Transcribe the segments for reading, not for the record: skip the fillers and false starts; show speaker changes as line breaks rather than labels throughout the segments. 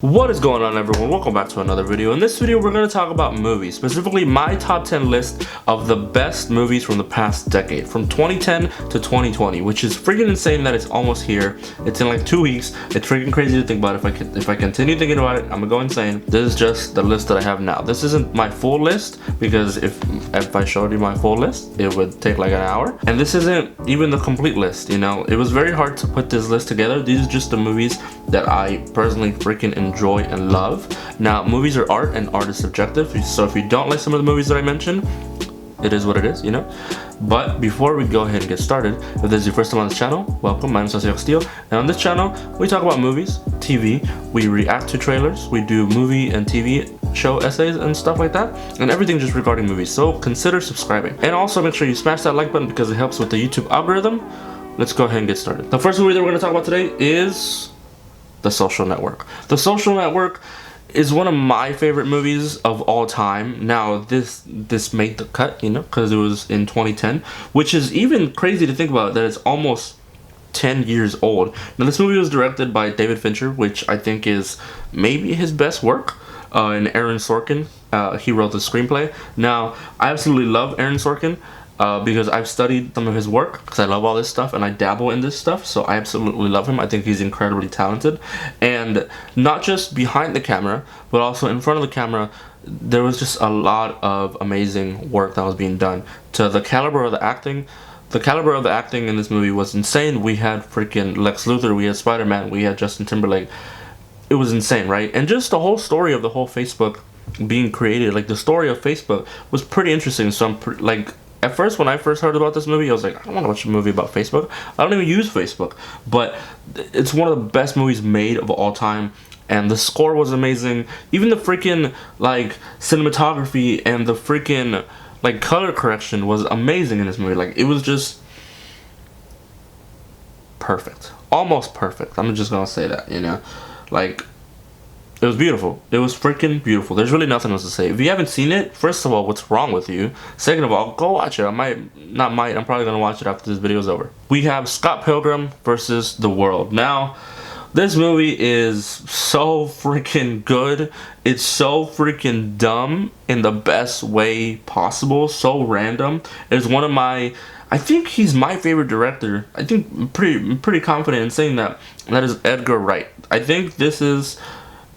What is going on, everyone? Welcome back to another video. In this video we're going to talk about movies, specifically my top 10 list of the best movies from the past decade, from 2010 to 2020, which is freaking insane that it's almost here. It's in like 2 weeks. It's freaking crazy to think about. If I continue thinking about it, I'm gonna go insane. This is just the list that I have now. This isn't my full list, because if I showed you my full list it would take like an hour, and this isn't even the complete list. You know, it was very hard to put this list together. These are just the movies that I personally freaking enjoy and love. Now, movies are art, and art is subjective, so if you don't like some of the movies that I mentioned, it is what it is, you know. But before we go ahead and get started, if this is your first time on this channel, welcome. My name is Jose Castillo, and on this channel we talk about movies, TV, we react to trailers, we do movie and TV show essays and stuff like that, and everything just regarding movies. So consider subscribing, and also make sure you smash that like button because it helps with the YouTube algorithm. Let's go ahead and get started. The first movie that we're going to talk about today is The Social Network. The Social Network is one of my favorite movies of all time. Now, this made the cut, you know, because it was in 2010, which is even crazy to think about, that it's almost 10 years old. Now, this movie was directed by David Fincher, which I think is maybe his best work, and Aaron Sorkin. He wrote the screenplay. Now, I absolutely love Aaron Sorkin, because I've studied some of his work, because I love all this stuff and I dabble in this stuff, so I absolutely love him. I think he's incredibly talented, and not just behind the camera but also in front of the camera. There was just a lot of amazing work that was being done. To the caliber of the acting, in this movie was insane. We had freaking Lex Luthor, we had Spider-Man, we had Justin Timberlake. It was insane, right? And just the whole story of the whole Facebook being created, like the story of Facebook was pretty interesting. So I'm like, at first, when I first heard about this movie, I was like, I don't want to watch a movie about Facebook. I don't even use Facebook. But it's one of the best movies made of all time. And the score was amazing. Even the freaking, like, cinematography and the freaking, like, color correction was amazing in this movie. Like, it was just perfect. Almost perfect. I'm just gonna say that, you know? Like, it was beautiful. It was freaking beautiful. There's really nothing else to say. If you haven't seen it, first of all, what's wrong with you? Second of all, go watch it. I'm probably gonna watch it after this video is over. We have Scott Pilgrim versus the World. Now, this movie is so freaking good. It's so freaking dumb in the best way possible. So random. It's one of my, I think he's my favorite director. I think I'm pretty confident in saying that. And that is Edgar Wright. I think this is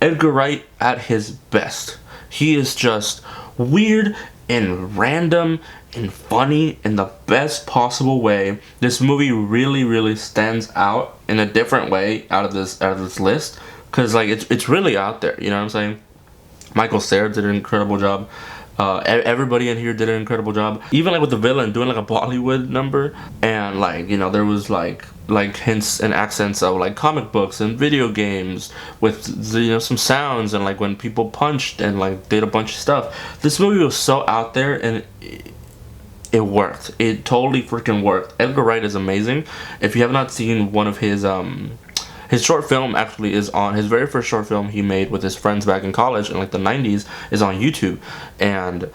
Edgar Wright at his best. He is just weird and random and funny in the best possible way. This movie really stands out in a different way out of this list, because like it's really out there, you know what I'm saying? Michael Cera did an incredible job. Everybody in here did an incredible job. Even like with the villain doing like a Bollywood number, and like, you know, there was like hints and accents of like comic books and video games with, you know, some sounds, and like when people punched and like did a bunch of stuff. This movie was so out there, and it worked. It totally freaking worked. Edgar Wright is amazing. If you have not seen one of his short film, actually is on, his very first short film he made with his friends back in college in like the 90s is on YouTube, and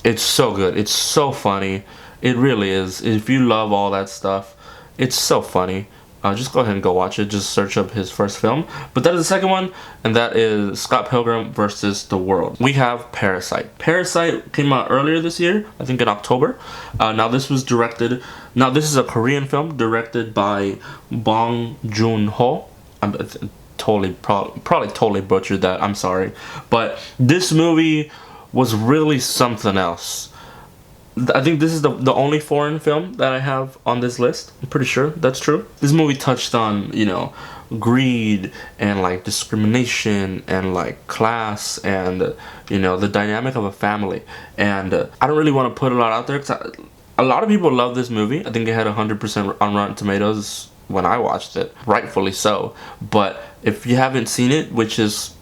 it's so good. It's so funny. It really is. If you love all that stuff, it's so funny. Just go ahead and go watch it. Just search up his first film. But that is the second one, and that is Scott Pilgrim versus the World. We have Parasite. Parasite came out earlier this year, I think in October. Now this is a Korean film directed by Bong Joon-ho. I'm probably totally butchered that. I'm sorry. But this movie was really something else. I think this is the only foreign film that I have on this list. I'm pretty sure that's true. This movie touched on, you know, greed and like discrimination and like class and, you know, the dynamic of a family. And I don't really want to put a lot out there, because a lot of people love this movie. I think it had 100% on Rotten Tomatoes when I watched it, rightfully so. But if you haven't seen it, which is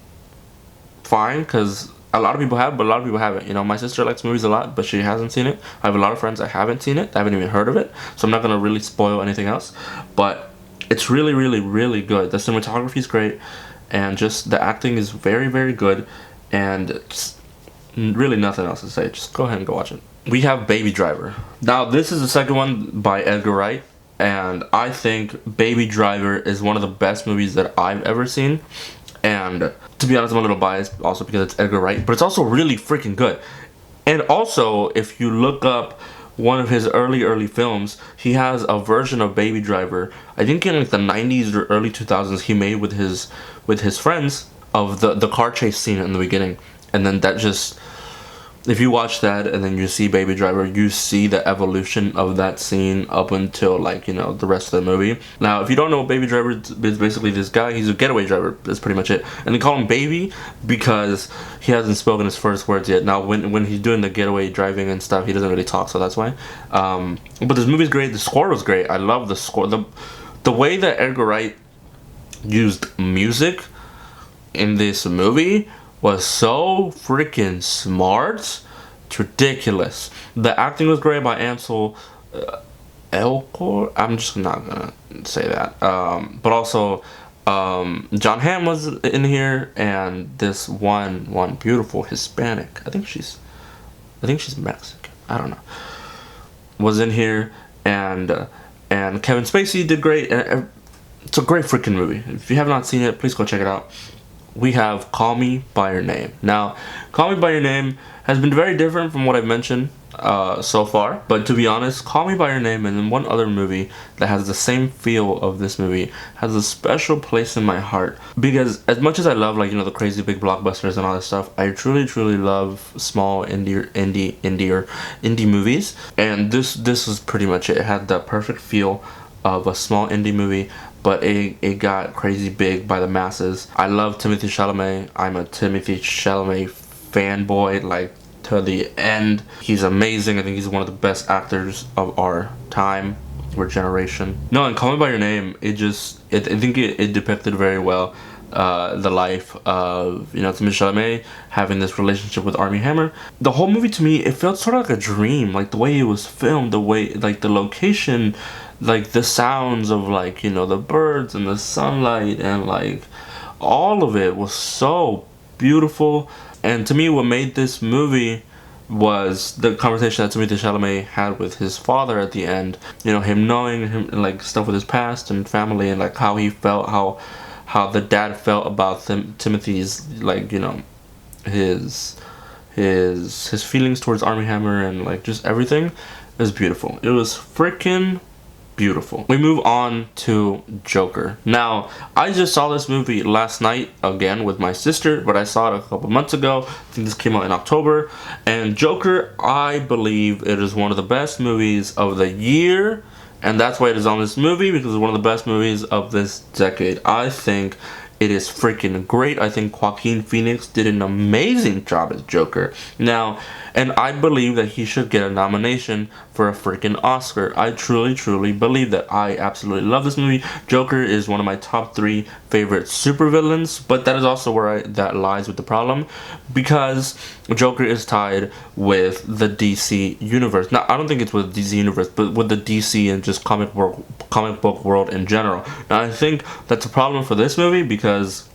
fine, because a lot of people have, but a lot of people haven't. You know, my sister likes movies a lot, but she hasn't seen it. I have a lot of friends that haven't seen it. I haven't even heard of it. So I'm not going to really spoil anything else. But it's really good. The cinematography is great. And just the acting is very good. And just really nothing else to say. Just go ahead and go watch it. We have Baby Driver. Now, this is the second one by Edgar Wright. And I think Baby Driver is one of the best movies that I've ever seen. And to be honest, I'm a little biased also because it's Edgar Wright, but it's also really freaking good. And also, if you look up one of his early films, he has a version of Baby Driver. I think in like the 90s or early 2000s, he made with his friends of the car chase scene in the beginning, and then that just, if you watch that and then you see Baby Driver, you see the evolution of that scene up until, like, you know, the rest of the movie. Now, if you don't know what Baby Driver is, basically this guy, he's a getaway driver. That's pretty much it. And they call him Baby because he hasn't spoken his first words yet. Now, when he's doing the getaway driving and stuff, he doesn't really talk, so that's why. But this movie's great. The score was great. I love the score. The way that Edgar Wright used music in this movie was so freaking smart. It's ridiculous. The acting was great by Ansel Elgort. I'm just not gonna say that. But also, John Hamm was in here, and this one beautiful Hispanic. I think she's Mexican. I don't know. Was in here, and Kevin Spacey did great. And it's a great freaking movie. If you have not seen it, please go check it out. We have Call Me By Your Name. Now, Call Me By Your Name has been very different from what I've mentioned so far. But to be honest, Call Me By Your Name and then one other movie that has the same feel of this movie has a special place in my heart. Because as much as I love, like, you know, the crazy big blockbusters and all that stuff, I truly love small indie movies. And this was pretty much it. It had the perfect feel of a small indie movie, but it got crazy big by the masses. I love Timothée Chalamet. I'm a Timothée Chalamet fanboy, like, to the end. He's amazing. I think he's one of the best actors of our time or generation. No, and Call Me By Your Name, I think it depicted very well the life of, you know, Timothée Chalamet having this relationship with Armie Hammer. The whole movie, to me, it felt sort of like a dream. Like, the way it was filmed, the way, like, the location, like, the sounds of, like, you know, the birds and the sunlight, and, like, all of it was so beautiful. And to me, what made this movie was the conversation that Timothée Chalamet had with his father at the end. You know, him knowing him, like, stuff with his past and family, and, like, how he felt, how the dad felt about Timothy's, like, you know, his feelings towards Armie Hammer, and, like, just everything. It was beautiful. It was freaking beautiful. We move on to Joker. Now, I just saw this movie last night again with my sister, but I saw it a couple months ago. I think this came out in October. And Joker, I believe it is one of the best movies of the year. And that's why it is on this movie, because it's one of the best movies of this decade. I think it is freaking great. I think Joaquin Phoenix did an amazing job as Joker. Now, and I believe that he should get a nomination for a freaking Oscar. I truly believe that. I absolutely love this movie. Joker is one of my top 3 favorite supervillains, but that is also where that lies with the problem, because Joker is tied with the DC universe. Now, I don't think it's with the DC universe, but with the DC and just comic book world in general. Now, I think that's a problem for this movie, because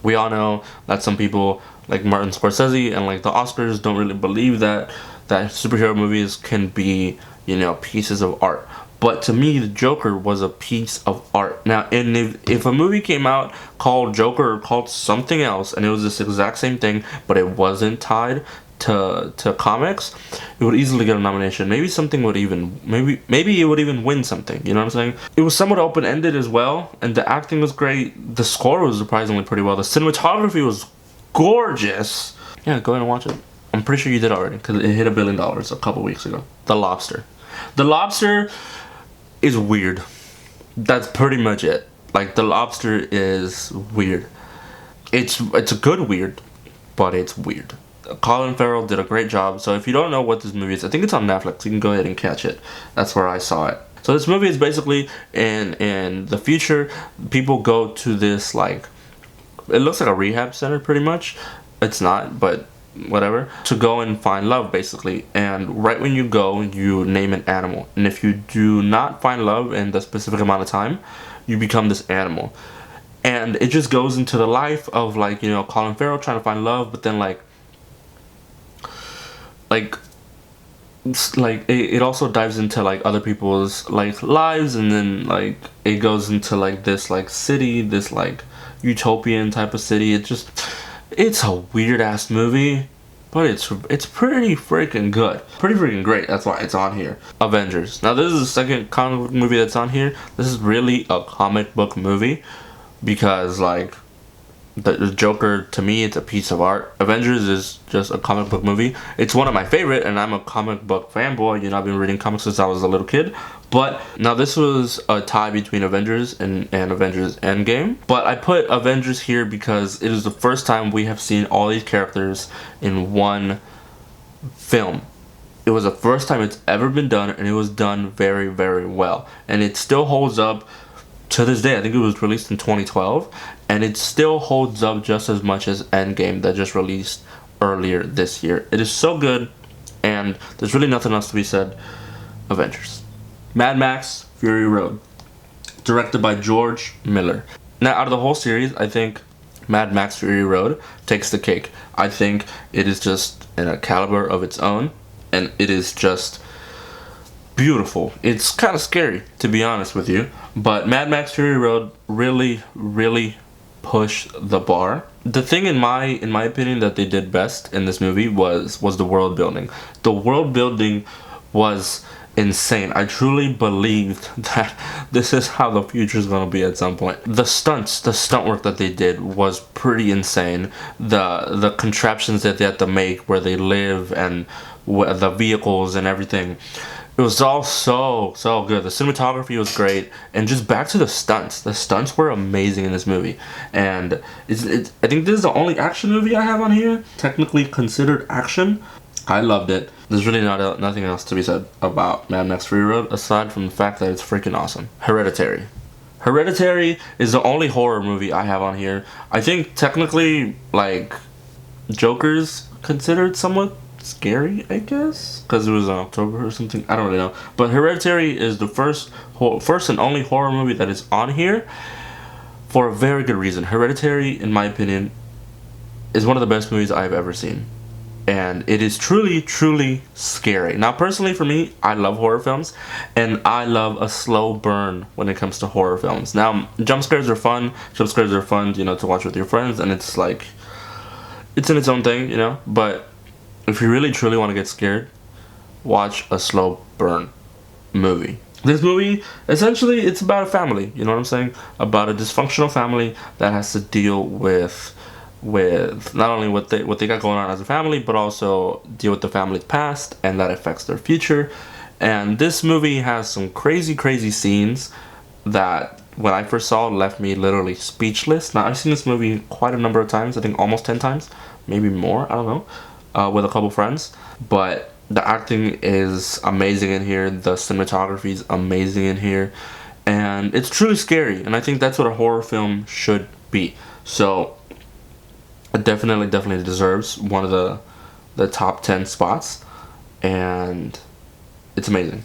we all know that some people like Martin Scorsese and, like, the Oscars don't really believe that superhero movies can be, you know, pieces of art. But to me, the Joker was a piece of art. Now, and if a movie came out called Joker or called something else, and it was this exact same thing, but it wasn't tied to comics, it would easily get a nomination. Maybe something would even, maybe it would even win something. You know what I'm saying? It was somewhat open-ended as well, and the acting was great. The score was surprisingly pretty well. The cinematography was gorgeous. Yeah, go ahead and watch it. I'm pretty sure you did already, because it hit $1 billion a couple weeks ago. The Lobster. The Lobster is weird. That's pretty much it. Like, The Lobster is weird. It's a good weird, but it's weird. Colin Farrell did a great job. So if you don't know what this movie is, I think it's on Netflix. You can go ahead and catch it. That's where I saw it. So this movie is basically in the future. People go to this, like, it looks like a rehab center pretty much. It's not, but whatever. To go and find love, basically. And right when you go, you name an animal. And if you do not find love in the specific amount of time, you become this animal. And it just goes into the life of, like, you know, Colin Farrell trying to find love, but then, like it also dives into, like, other people's, like, lives, and then, like, it goes into, like, this, like, city, this, like, utopian type of city. It's a weird ass movie, but it's pretty freaking good, pretty freaking great. That's why it's on here. Avengers. Now this is the second comic book movie that's on here. This is really a comic book movie because like the Joker, to me, it's a piece of art. Avengers is just a comic book movie. It's one of my favorite, and I'm a comic book fanboy. You know, I've been reading comics since I was a little kid. But now this was a tie between Avengers and Avengers Endgame. But I put Avengers here because it is the first time we have seen all these characters in one film. It was the first time it's ever been done, and it was done very, very well. And it still holds up to this day. I think it was released in 2012, and it still holds up just as much as Endgame that just released earlier this year. It is so good, and there's really nothing else to be said. Avengers. Mad Max Fury Road, directed by George Miller. Now, out of the whole series, I think Mad Max Fury Road takes the cake. I think it is just in a caliber of its own, and it is just beautiful. It's kind of scary, to be honest with you, but Mad Max Fury Road really, really pushed the bar. The thing in my opinion that they did best in this movie was the world building. The world building was insane. I truly believed that this is how the future is going to be at some point. The stunt work that they did was pretty insane. The contraptions that they had to make where they live and the vehicles and everything. It was all so good. The cinematography was great, and just back to the stunts. The stunts were amazing in this movie, and I think this is the only action movie I have on here, technically considered action. I loved it. There's really nothing else to be said about Mad Max Fury Road aside from the fact that it's freaking awesome. Hereditary. Hereditary is the only horror movie I have on here. I think technically, like, Joker's considered somewhat scary, I guess, because it was in October or something. I don't really know. But Hereditary is the first and only horror movie that is on here for a very good reason. Hereditary, in my opinion, is one of the best movies I've ever seen. And it is truly, truly scary. Now, personally, for me, I love horror films, and I love a slow burn when it comes to horror films. Now, jump scares are fun. Jump scares are fun, you know, to watch with your friends, and it's like, it's in its own thing, you know. But if you really, truly want to get scared, watch a slow burn movie. This movie, essentially, it's about a family, you know what I'm saying? About a dysfunctional family that has to deal with not only what they got going on as a family, but also deal with the family's past, and that affects their future. And this movie has some crazy scenes that, when I first saw, left me literally speechless. Now, I've seen this movie quite a number of times. I think almost 10 times, maybe more, I don't know, with a couple friends. But the acting is amazing in here. The cinematography is amazing in here, and it's truly scary. And I think that's what a horror film should be. So it definitely deserves one of the top 10 spots, and it's amazing.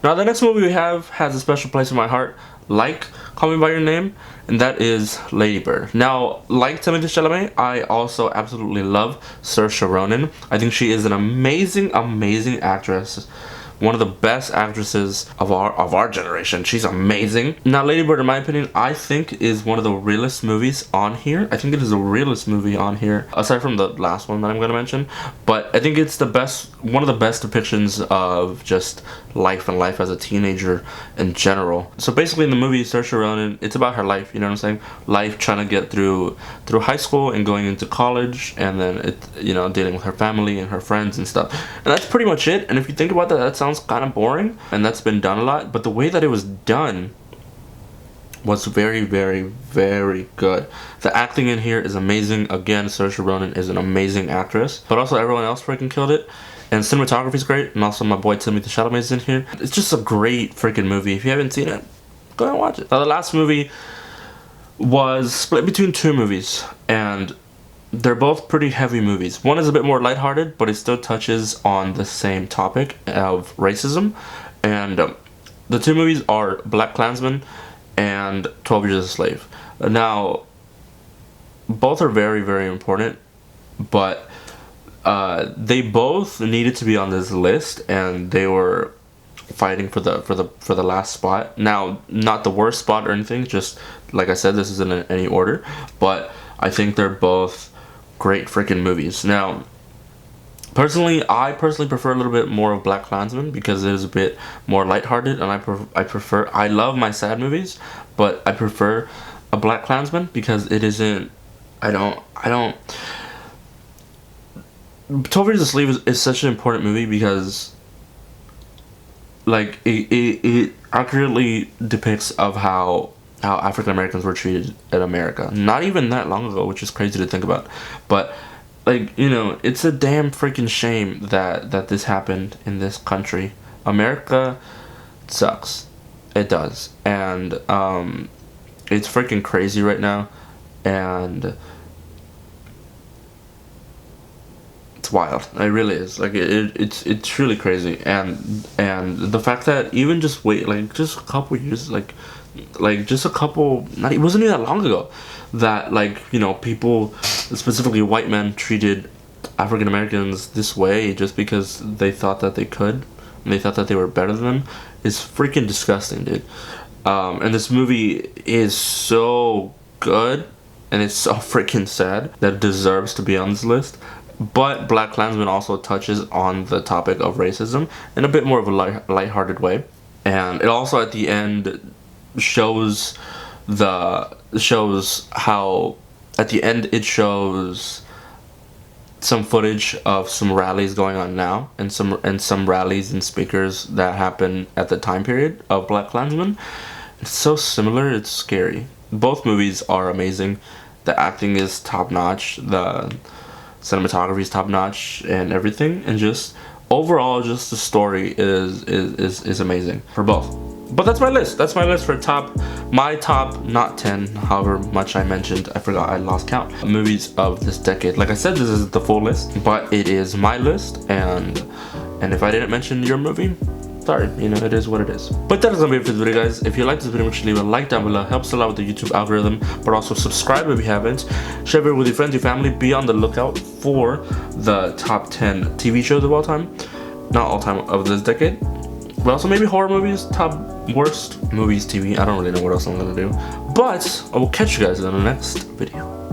Now, the next movie we have has a special place in my heart, like Call Me By Your Name, and that is Lady Bird. Now, like Timothée Chalamet, I also absolutely love Saoirse Ronan. I think she is an amazing actress. One of the best actresses of our generation. She's amazing. Now, Lady Bird, in my opinion, I think is one of the realest movies on here. I think it is the realest movie on here, aside from the last one that I'm going to mention. But I think it's one of the best depictions of just life and life as a teenager in general. So basically, in the movie, Saoirse Ronan, it's about her life. You know what I'm saying? Life trying to get through high school and going into college, and then dealing with her family and her friends and stuff. And that's pretty much it. And if you think about that, that sounds kind of boring, and that's been done a lot, but the way that it was done was very good. The acting in here is amazing. Again, Saoirse Ronan is an amazing actress, but also everyone else freaking killed it. And cinematography is great, and also my boy Timothée Chalamet is in here. It's just a great freaking movie. If you haven't seen it, go and watch it. Now, the last movie was split between two movies, and they're both pretty heavy movies. One is a bit more lighthearted, but it still touches on the same topic of racism. And the two movies are BlacKkKlansman and 12 Years a Slave. Now, both are very important, but they both needed to be on this list, and they were fighting for the last spot. Now, not the worst spot or anything, just like I said, this isn't in any order, but I think they're both great freaking movies. Now, I personally prefer a little bit more of BlacKkKlansman because it is a bit more lighthearted, and I love my sad movies, but I prefer a BlacKkKlansman because it isn't. I don't. 12 Years a Slave is such an important movie because, like, it accurately depicts of how African Americans were treated in America. Not even that long ago, which is crazy to think about. But, like, you know, it's a damn freaking shame that this happened in this country. America sucks. It does. And it's freaking crazy right now. And it's wild. It really is. Like, it's really crazy. And the fact that even just a couple years, just a couple, it wasn't even that long ago that, like, you know, people, specifically white men, treated African Americans this way just because they thought that they could and they thought that they were better than them is freaking disgusting, dude. And this movie is so good and it's so freaking sad that it deserves to be on this list. But BlacKkKlansman also touches on the topic of racism in a bit more of a lighthearted way, and it also at the end shows how at the end it shows some footage of some rallies going on now, and some rallies and speakers that happened at the time period of BlacKkKlansman. It's so similar, it's scary. Both movies are amazing. The acting is top notch. The cinematography is top notch and everything, and just overall, just the story is amazing for both. But that's my list. That's my list for my top, not 10, however much I mentioned. I forgot, I lost count. Movies of this decade. Like I said, this is the full list, but it is my list, and if I didn't mention your movie, sorry, you know, it is what it is. But that is gonna be it for the video, guys. If you liked this video, make sure to leave a like down below. Helps a lot with the YouTube algorithm. But also subscribe if you haven't. Share it with your friends, your family. Be on the lookout for the top 10 TV shows of all time. Not all time, of this decade. But also maybe horror movies, top worst movies TV. I don't really know what else I'm gonna do. But I will catch you guys in the next video.